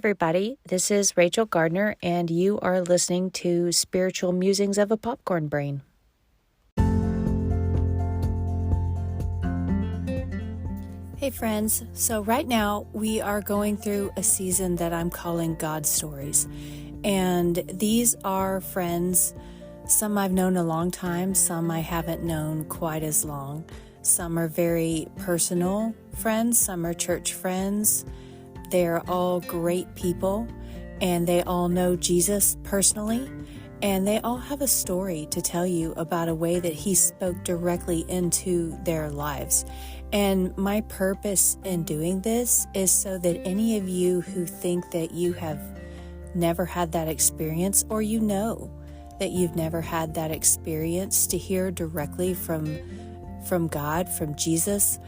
everybody. This is Rachel Gardner, and you are listening to Spiritual Musings of a Popcorn Brain. Hey friends, so right now we are going through a season that I'm calling God Stories. And these are friends, some I've known a long time, some I haven't known quite as long. Some are very personal friends, some are church friends. They're all great people, and they all know Jesus personally, and they all have a story to tell you about a way that he spoke directly into their lives. And my purpose in doing this is so that any of you who think that you have never had that experience, or you know that you've never had that experience, to hear directly from God, from Jesus,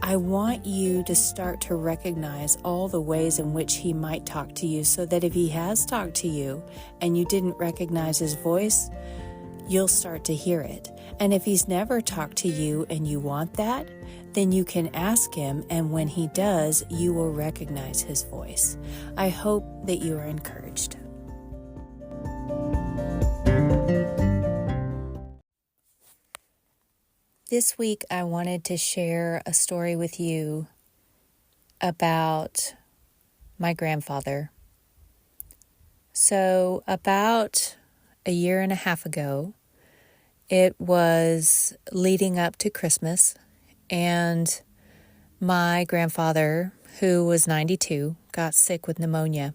I want you to start to recognize all the ways in which he might talk to you, so that if he has talked to you and you didn't recognize his voice, you'll start to hear it. And if he's never talked to you and you want that, then you can ask him, and when he does, you will recognize his voice. I hope that you are encouraged. This week, I wanted to share a story with you about my grandfather. So, about a year and a half ago, it was leading up to Christmas, and my grandfather, who was 92, got sick with pneumonia.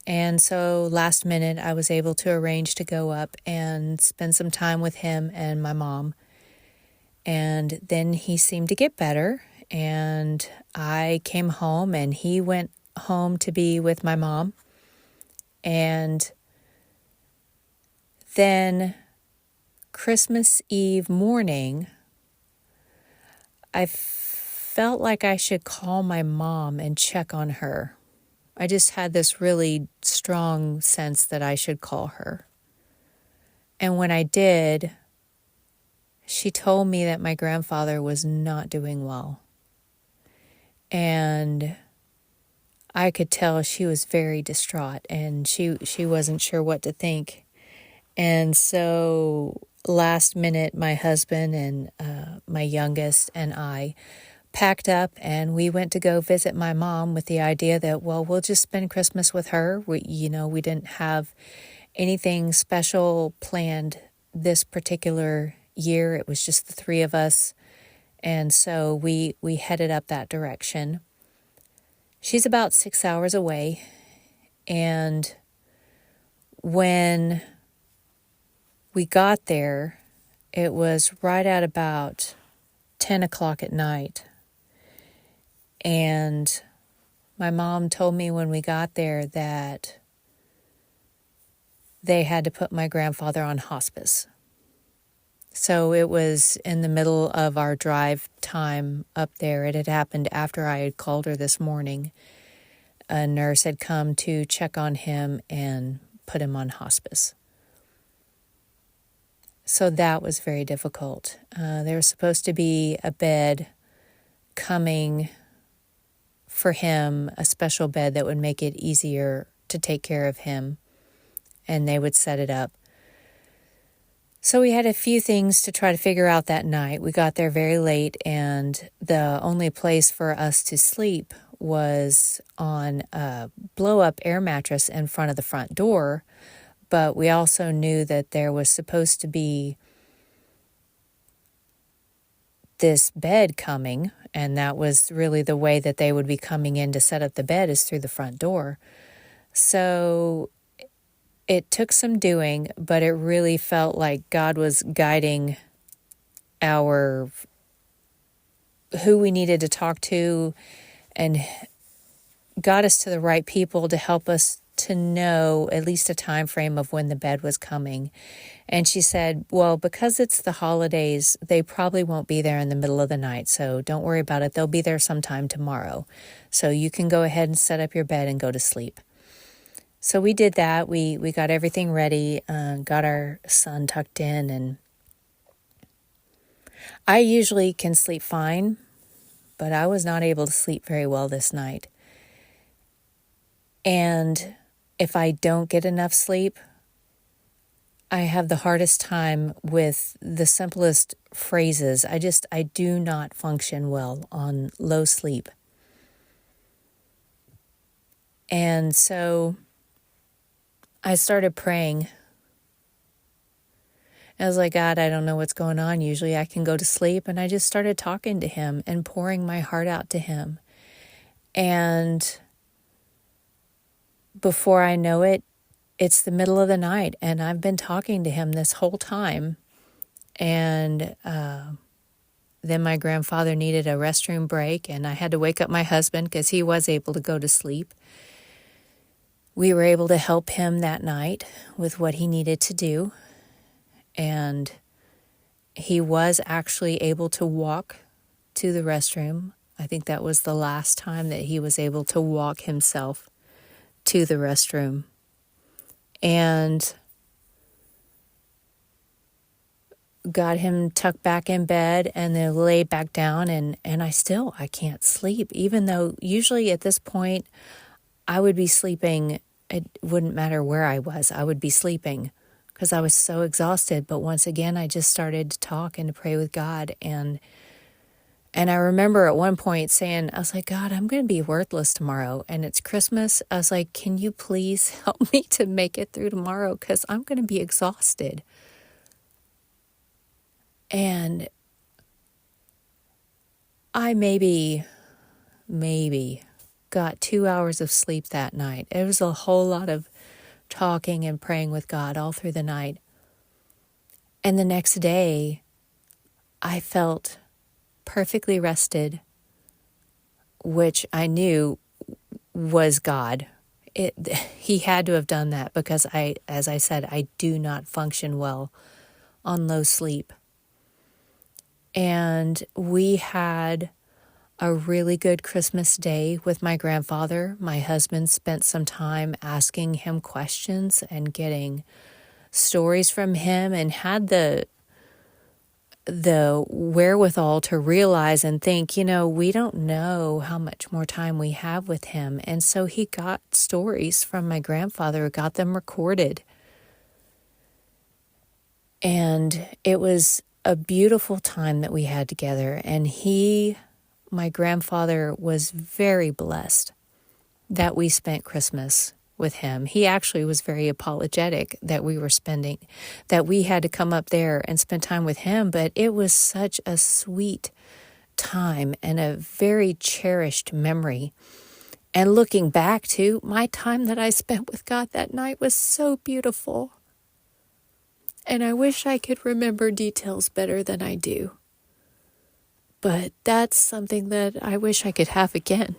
And so last minute, I was able to arrange to go up and spend some time with him and my mom. And then he seemed to get better, and I came home, and he went home to be with my mom. And then Christmas Eve morning, I felt like I should call my mom and check on her. I just had this really strong sense that I should call her. And when I did, she told me that my grandfather was not doing well. And I could tell she was very distraught, and she wasn't sure what to think. And so last minute, my husband and my youngest and I packed up, and we went to go visit my mom with the idea that, well, we'll just spend Christmas with her. We didn't have anything special planned this particular year. It was just the three of us. And so we headed up that direction. She's about 6 hours away. And when we got there, it was right at about 10 o'clock at night. And my mom told me when we got there that they had to put my grandfather on hospice. So it was in the middle of our drive time up there. It had happened after I had called her this morning. A nurse had come to check on him and put him on hospice. So that was very difficult. There was supposed to be a bed coming for him, a special bed that would make it easier to take care of him, and they would set it up. So we had a few things to try to figure out that night. We got there very late, and the only place for us to sleep was on a blow-up air mattress in front of the front door. But we also knew that there was supposed to be this bed coming, and that was really the way that they would be coming in to set up the bed, is through the front door. So it took some doing, but it really felt like God was guiding who we needed to talk to, and got us to the right people to help us to know at least a time frame of when the bed was coming. And she said, well, because it's the holidays, they probably won't be there in the middle of the night, so don't worry about it. They'll be there sometime tomorrow. So you can go ahead and set up your bed and go to sleep. So we did that. We got everything ready, got our son tucked in, and I usually can sleep fine, but I was not able to sleep very well this night. And if I don't get enough sleep, I have the hardest time with the simplest phrases. I do not function well on low sleep. And so I started praying. I was like, God, I don't know what's going on. Usually I can go to sleep. And I just started talking to him and pouring my heart out to him. And before I know it, it's the middle of the night, and I've been talking to him this whole time. And then my grandfather needed a restroom break, and I had to wake up my husband because he was able to go to sleep. We were able to help him that night with what he needed to do. And he was actually able to walk to the restroom. I think that was the last time that he was able to walk himself to the restroom. And got him tucked back in bed and then laid back down, and I can't sleep, even though usually at this point I would be sleeping. It wouldn't matter where I would be sleeping because I was so exhausted. But once again, I just started to talk and to pray with God. And I remember at one point saying, I was like, God, I'm going to be worthless tomorrow, and it's Christmas. I was like, can you please help me to make it through tomorrow, because I'm going to be exhausted. And I maybe got 2 hours of sleep that night. It was a whole lot of talking and praying with God all through the night. And the next day, I felt perfectly rested, which I knew was God. He had to have done that because as I said, I do not function well on low sleep. And we had a really good Christmas day with my grandfather. My husband spent some time asking him questions and getting stories from him, and had the wherewithal to realize and think, we don't know how much more time we have with him. And so he got stories from my grandfather, got them recorded. And it was a beautiful time that we had together. And my grandfather, was very blessed that we spent Christmas with him. He actually was very apologetic that we had to come up there and spend time with him, but it was such a sweet time and a very cherished memory. And looking back to my time that I spent with God that night was so beautiful. And I wish I could remember details better than I do. But that's something that I wish I could have again.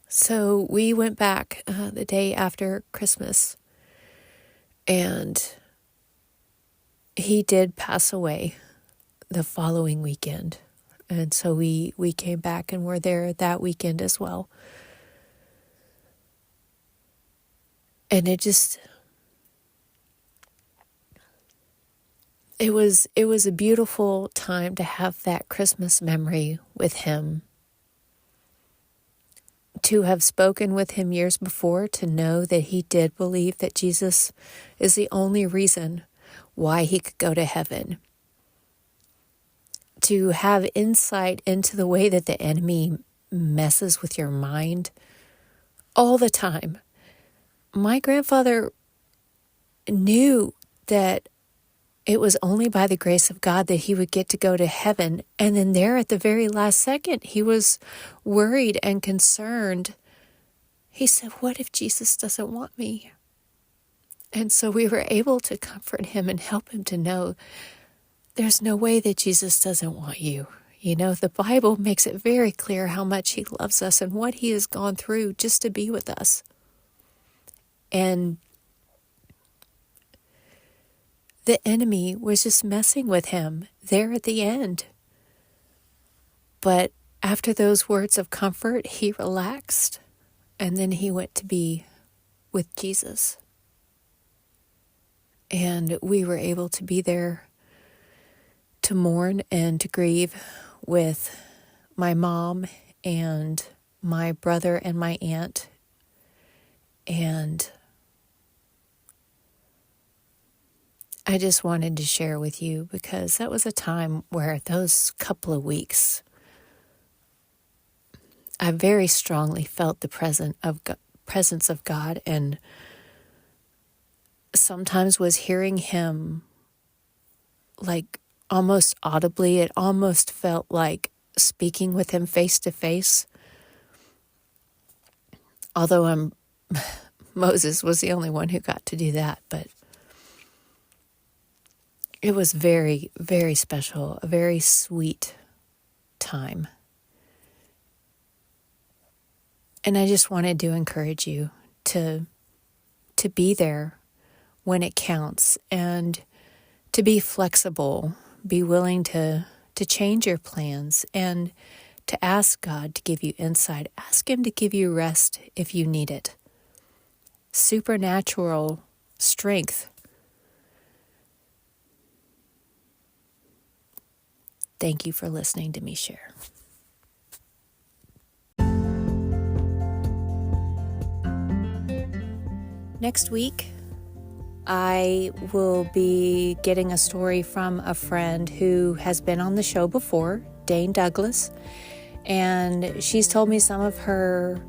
So we went back the day after Christmas, and he did pass away the following weekend. And so we came back and were there that weekend as well. And it was a beautiful time to have that Christmas memory with him. To have spoken with him years before, to know that he did believe that Jesus is the only reason why he could go to heaven. To have insight into the way that the enemy messes with your mind all the time. My grandfather knew that it was only by the grace of God that he would get to go to heaven. And then there at the very last second, he was worried and concerned. He said, what if Jesus doesn't want me? And so we were able to comfort him and help him to know there's no way that Jesus doesn't want you. The Bible makes it very clear how much he loves us and what he has gone through just to be with us. And the enemy was just messing with him there at the end. But after those words of comfort, he relaxed, and then he went to be with Jesus. And we were able to be there to mourn and to grieve with my mom and my brother and my aunt. And I just wanted to share with you because that was a time where those couple of weeks, I very strongly felt the presence of God, and sometimes was hearing Him like almost audibly. It almost felt like speaking with Him face to face. Although Moses was the only one who got to do that, but it was very, very special, a very sweet time. And I just wanted to encourage you to be there when it counts, and to be flexible, be willing to change your plans, and to ask God to give you insight. Ask Him to give you rest if you need it. Supernatural strength. Thank you for listening to me share. Next week, I will be getting a story from a friend who has been on the show before, Dane Douglas, and she's told me some of her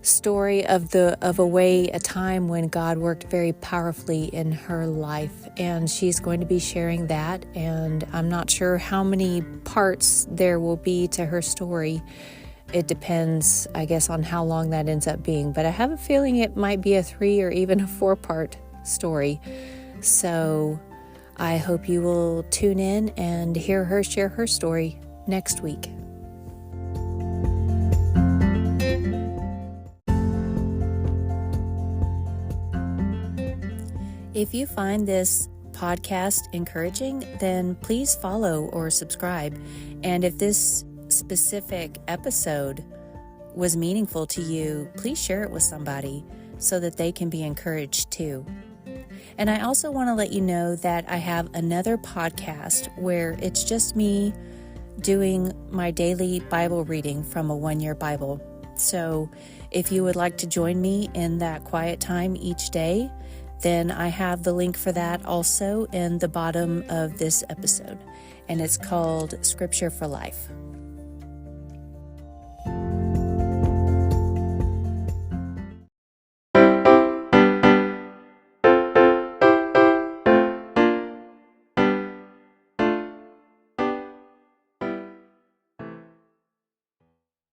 story of a time when God worked very powerfully in her life, and she's going to be sharing that. And I'm not sure how many parts there will be to her story. It depends, I guess, on how long that ends up being, but I have a feeling it might be a 3 or even a 4-part story. So I hope you will tune in and hear her share her story next week. If you find this podcast encouraging, then please follow or subscribe. And if this specific episode was meaningful to you, please share it with somebody so that they can be encouraged too. And I also want to let you know that I have another podcast where it's just me doing my daily Bible reading from a 1-year Bible. So if you would like to join me in that quiet time each day, then I have the link for that also in the bottom of this episode. And it's called Scripture for Life.